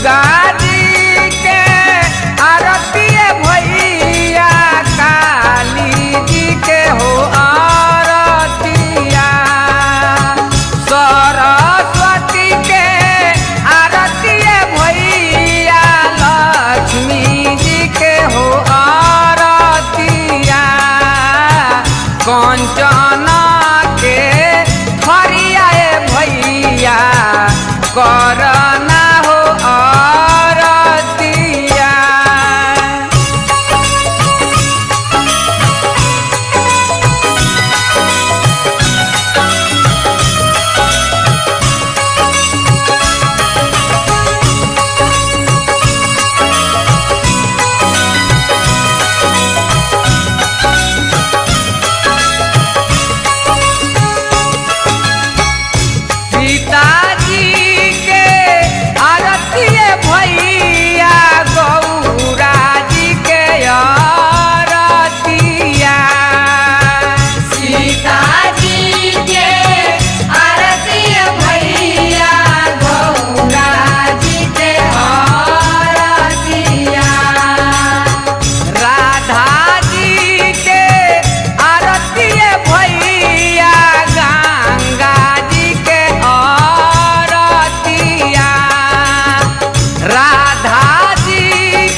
दुर्गा जी के आरती भैया, काली जी के हो आरतिया, सरस्वती के आरती भैया, लक्ष्मी जी के हो आरतिया, कंचन के हरिया भैया करना हो आरतिया। सीताजी के आरती भैया, गौरा जी के आरतिया, सीताजी के आरती भैया, गौरा जी के आरतिया, राधा जी के आरती भैया, गंगा जी के आरतिया, राधा जी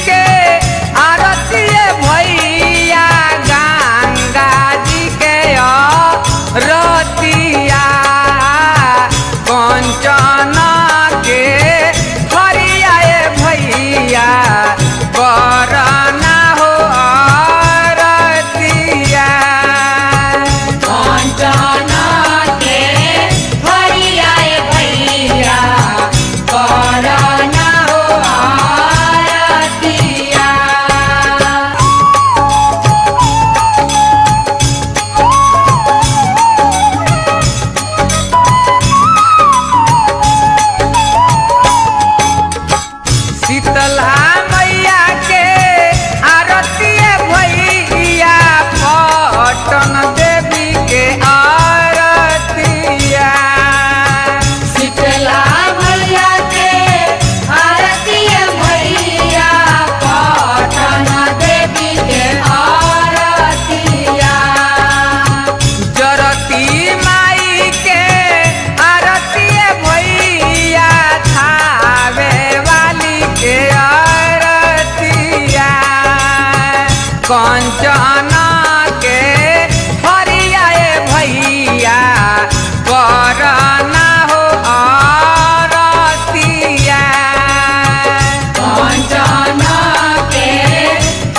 के आरती भैया, गंगा जी के आरतिया, कंचन के हरिया भैया करना हो आरतिया। कंचन के हरिया भैया करना हो आरतिया। शीतला मैया के आरती भैया, पटन देवी के आरतिया, शीतला मैया के आरती भैया, पटन देवी के आरतिया, जरती माई के आरती भैया, थावे वाली के आरतिया, कंचन के हरिया भैया करना हो आरतिया। कंचन के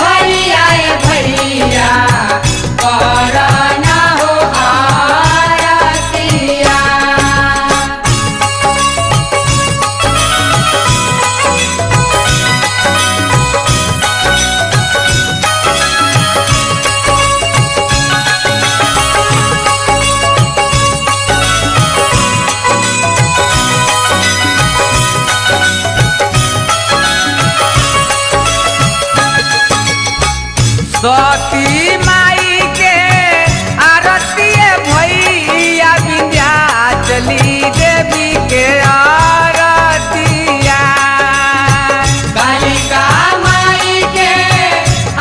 हरिया भैया करना हो आरतिया। सती माई के आरती भैया, विंध्याचली देवी के आरतिया, कालिका माई के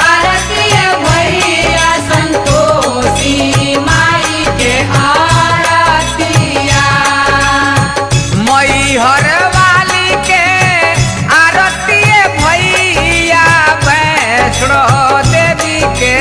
आरती भैया, संतोषी माई के आरतिया, मैहर वाली के आरती भैया, वैष्णो देवी के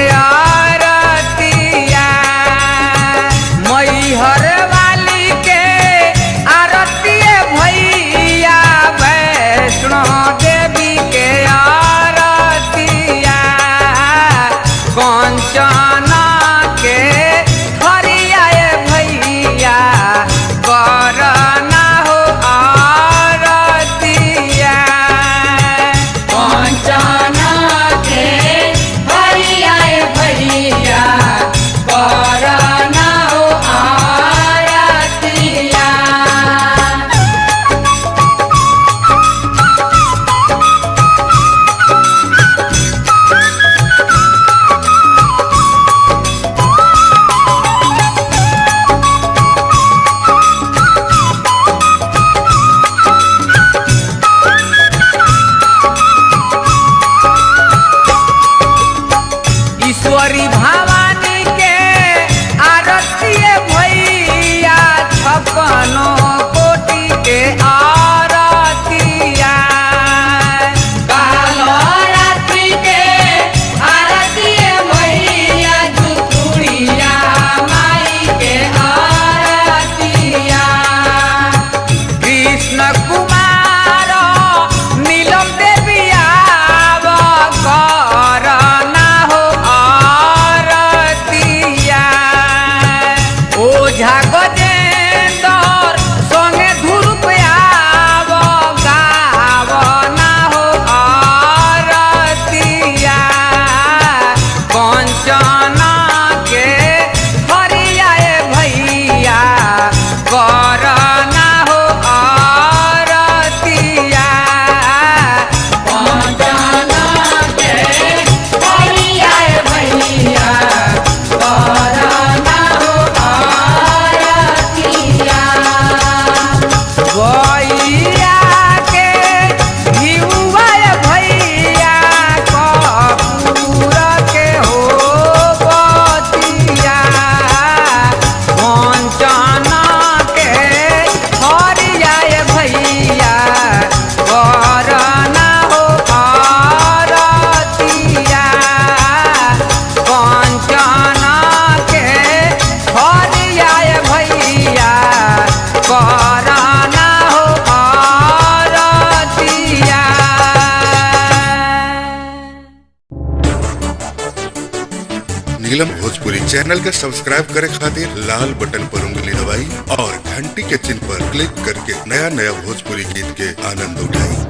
नीलम भोजपुरी चैनल के सब्सक्राइब करे खातिर लाल बटन पर उंगली दबाई और घंटी के चिन्ह पर क्लिक करके नया नया भोजपुरी गीत के आनंद उठाई।